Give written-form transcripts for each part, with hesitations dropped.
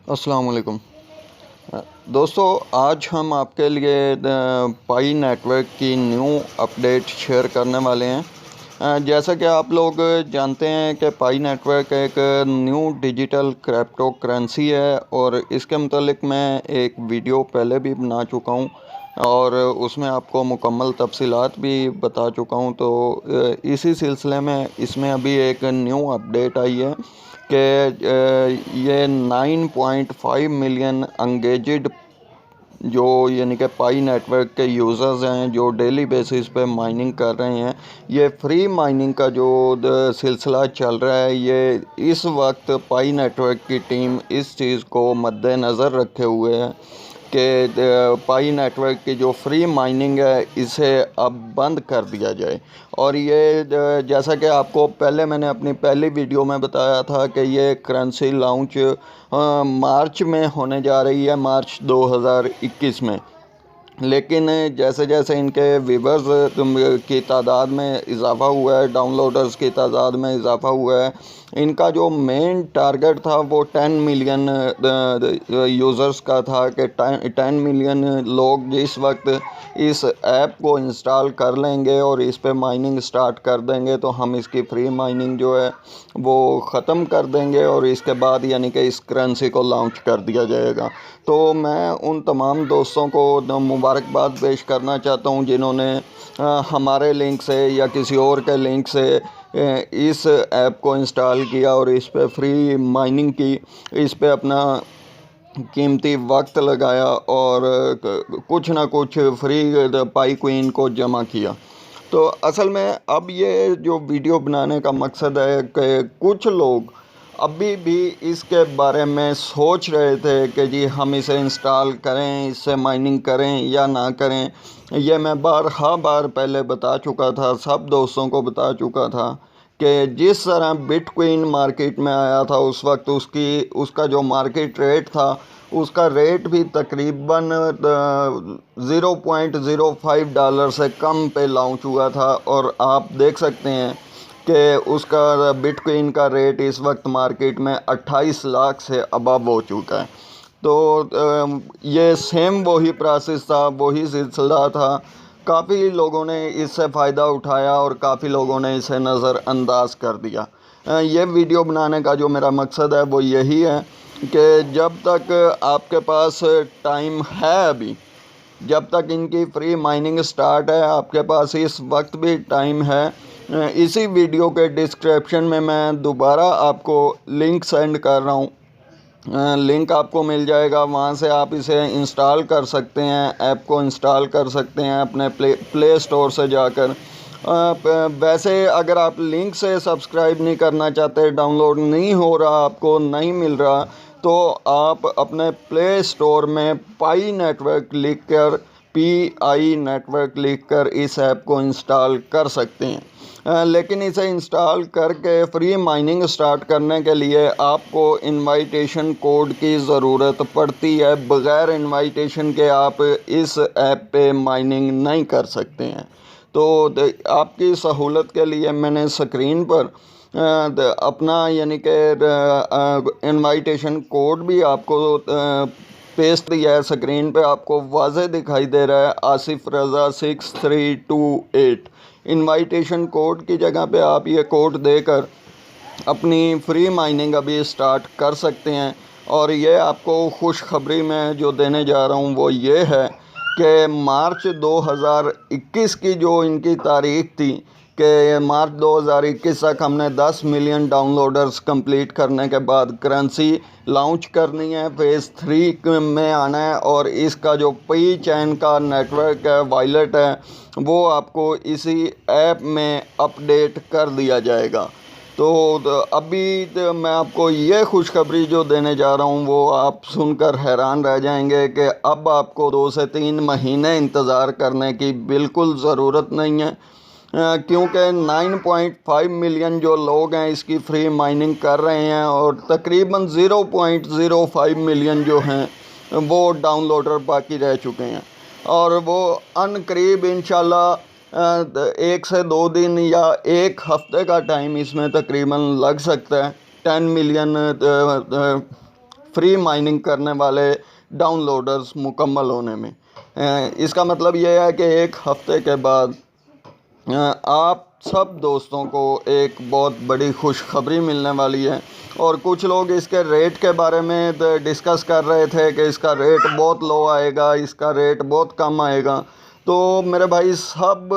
अस्सलाम वालेकुम। दोस्तों, आज हम आपके लिए पाई नेटवर्क की न्यू अपडेट शेयर करने वाले हैं। जैसा कि आप लोग जानते हैं कि पाई नेटवर्क एक न्यू डिजिटल क्रिप्टो करेंसी है और इसके मतलब मैं एक वीडियो पहले भी बना चुका हूं और उसमें आपको मुकम्मल तफसीलात भी बता चुका हूं। तो इसी सिलसिले में इसमें अभी एक न्यू अपडेट आई है कि ये 9.5 मिलियन एंगेज्ड जो यानी कि पाई नेटवर्क के यूज़र्स हैं जो डेली बेसिस पे माइनिंग कर रहे हैं। ये फ्री माइनिंग का जो सिलसिला चल रहा है, ये इस वक्त पाई नेटवर्क की टीम इस चीज़ को मद्देनज़र रखे हुए है कि पाई नेटवर्क की जो फ्री माइनिंग है इसे अब बंद कर दिया जाए। और ये जैसा कि आपको पहले मैंने अपनी पहली वीडियो में बताया था कि ये करेंसी लॉन्च मार्च में होने जा रही है, मार्च 2021 में। लेकिन जैसे जैसे इनके व्यूवर्स की तादाद में इजाफ़ा हुआ है, डाउनलोडर्स की तादाद में इजाफ़ा हुआ है, इनका जो मेन टारगेट था वो 10 मिलियन यूज़र्स का था कि 10 मिलियन लोग जिस वक्त इस ऐप को इंस्टॉल कर लेंगे और इस पे माइनिंग स्टार्ट कर देंगे तो हम इसकी फ्री माइनिंग जो है वो ख़त्म कर देंगे और इसके बाद यानी कि इस करेंसी को लॉन्च कर दिया जाएगा। तो मैं उन तमाम दोस्तों को मुबारकबाद पेश करना चाहता हूं जिन्होंने हमारे लिंक से या किसी और के लिंक से इस ऐप को इंस्टॉल किया और इस पे फ्री माइनिंग की, इस पे अपना कीमती वक्त लगाया और कुछ ना कुछ फ्री पाई क्वीन को जमा किया। तो असल में अब ये जो वीडियो बनाने का मकसद है कि कुछ लोग अभी भी इसके बारे में सोच रहे थे कि जी हम इसे इंस्टॉल करें, इससे माइनिंग करें या ना करें। ये मैं बार पहले बता चुका था, सब दोस्तों को बता चुका था कि जिस तरह बिटकॉइन मार्केट में आया था उस वक्त उसका जो मार्केट रेट था उसका रेट भी तकरीबन $0.05 से कम पे लॉन्च हुआ था और आप देख सकते हैं कि उसका बिटकॉइन का रेट इस वक्त मार्केट में 28 लाख से अबव हो चुका है। तो ये सेम वही प्रोसेस था, वही सिलसिला था। काफ़ी लोगों ने इससे फ़ायदा उठाया और काफ़ी लोगों ने इसे नज़रअंदाज कर दिया। ये वीडियो बनाने का जो मेरा मकसद है वो यही है कि जब तक आपके पास टाइम है, अभी जब तक इनकी फ्री माइनिंग स्टार्ट है आपके पास इस वक्त भी टाइम है। इसी वीडियो के डिस्क्रिप्शन में मैं दोबारा आपको लिंक सेंड कर रहा हूँ। लिंक आपको मिल जाएगा, वहाँ से आप इसे इंस्टॉल कर सकते हैं, ऐप को इंस्टॉल कर सकते हैं अपने प्ले स्टोर से जाकर। वैसे अगर आप लिंक से सब्सक्राइब नहीं करना चाहते, डाउनलोड नहीं हो रहा, आपको नहीं मिल रहा, तो आप अपने प्ले स्टोर में पाई नेटवर्क लिखकर PI नेटवर्क लिखकर इस ऐप को इंस्टॉल कर सकते हैं। लेकिन इसे इंस्टॉल करके फ्री माइनिंग स्टार्ट करने के लिए आपको इनवाइटेशन कोड की ज़रूरत पड़ती है। बग़ैर इनवाइटेशन के आप इस ऐप पे माइनिंग नहीं कर सकते हैं। तो आपकी सहूलत के लिए मैंने स्क्रीन पर अपना यानी कि इनवाइटेशन कोड भी आपको पेस्ट दिया है। स्क्रीन पे आपको वाज़े दिखाई दे रहा है, आसिफ रज़ा 6328। इनवाइटेशन कोड की जगह पे आप ये कोड देकर अपनी फ्री माइनिंग अभी स्टार्ट कर सकते हैं। और ये आपको खुशखबरी में जो देने जा रहा हूँ वो ये है कि मार्च 2021 की जो इनकी तारीख थी कि मार्च 2021 तक हमने 10 मिलियन डाउनलोडर्स कंप्लीट करने के बाद करेंसी लॉन्च करनी है, फेज़ 3 में आना है और इसका जो पी चैन का नेटवर्क है, वॉलेट है, वो आपको इसी ऐप में अपडेट कर दिया जाएगा। तो अभी मैं आपको ये खुशखबरी जो देने जा रहा हूँ वो आप सुनकर हैरान रह जाएंगे कि अब आपको 2 से 3 महीने इंतज़ार करने की बिल्कुल ज़रूरत नहीं है, क्योंकि 9.5 मिलियन जो लोग हैं इसकी फ्री माइनिंग कर रहे हैं और तकरीबन 0.05 मिलियन जो हैं वो डाउनलोडर बाकी रह चुके हैं। और वो अनकरीब इंशाल्लाह 1 से 2 दिन या 1 हफ्ते का टाइम इसमें तकरीबन लग सकता है 10 मिलियन फ्री माइनिंग करने वाले डाउनलोडर्स मुकम्मल होने में। इसका मतलब ये है कि एक हफ़्ते के बाद आप सब दोस्तों को एक बहुत बड़ी खुशखबरी मिलने वाली है। और कुछ लोग इसके रेट के बारे में डिस्कस कर रहे थे कि इसका रेट बहुत लो आएगा, इसका रेट बहुत कम आएगा। तो मेरे भाई, सब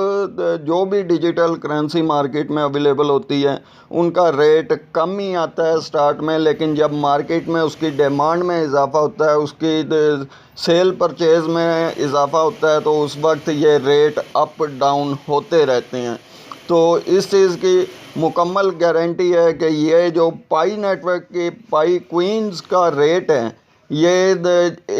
जो भी डिजिटल करेंसी मार्केट में अवेलेबल होती है उनका रेट कम ही आता है स्टार्ट में, लेकिन जब मार्केट में उसकी डिमांड में इजाफ़ा होता है, उसकी सेल परचेज़ में इजाफ़ा होता है, तो उस वक्त ये रेट अप डाउन होते रहते हैं। तो इस चीज़ की मुकम्मल गारंटी है कि ये जो पाई नेटवर्क की पाई क्वींस का रेट है, ये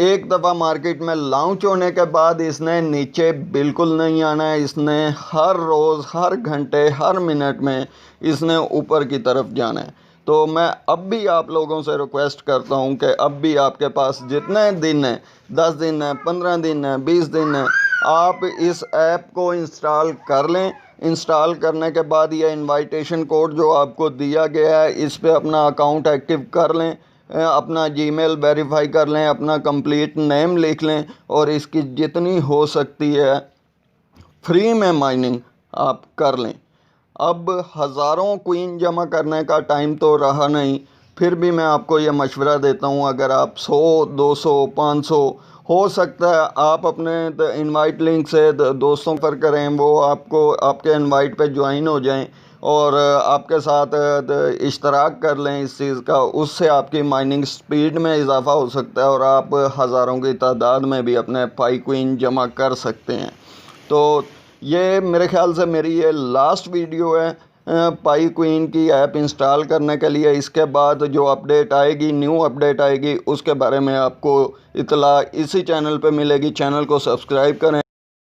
एक दफ़ा मार्केट में लॉन्च होने के बाद इसने नीचे बिल्कुल नहीं आना है। इसने हर रोज़, हर घंटे, हर मिनट में इसने ऊपर की तरफ जाना है। तो मैं अब भी आप लोगों से रिक्वेस्ट करता हूं कि अब भी आपके पास जितने दिन हैं, 10 दिन है, 15 दिन है, 20 दिन है, आप इस ऐप को इंस्टॉल कर लें। इंस्टॉल करने के बाद ये इनवाइटेशन कोड जो आपको दिया गया है, इस पे अपना अकाउंट एक्टिव कर लें, अपना जीमेल वेरीफाई कर लें, अपना कंप्लीट नेम लिख लें और इसकी जितनी हो सकती है फ्री में माइनिंग आप कर लें। अब हज़ारों क्वीन जमा करने का टाइम तो रहा नहीं, फिर भी मैं आपको ये मशवरा देता हूँ, अगर आप 100, 200, 500 हो सकता है आप अपने इनवाइट लिंक से दोस्तों पर करें, वो आपको आपके इनवाइट पे ज्वाइन हो जाएं और आपके साथ इश्तराक कर लें इस चीज़ का। उससे आपकी माइनिंग स्पीड में इजाफ़ा हो सकता है और आप हज़ारों की तादाद में भी अपने पाई क्वीन जमा कर सकते हैं। तो ये मेरे ख़्याल से मेरी ये लास्ट वीडियो है पाई क्वीन की ऐप इंस्टॉल करने के लिए। इसके बाद जो अपडेट आएगी, न्यू अपडेट आएगी, उसके बारे में आपको इतला इसी चैनल पे मिलेगी। चैनल को सब्सक्राइब करें।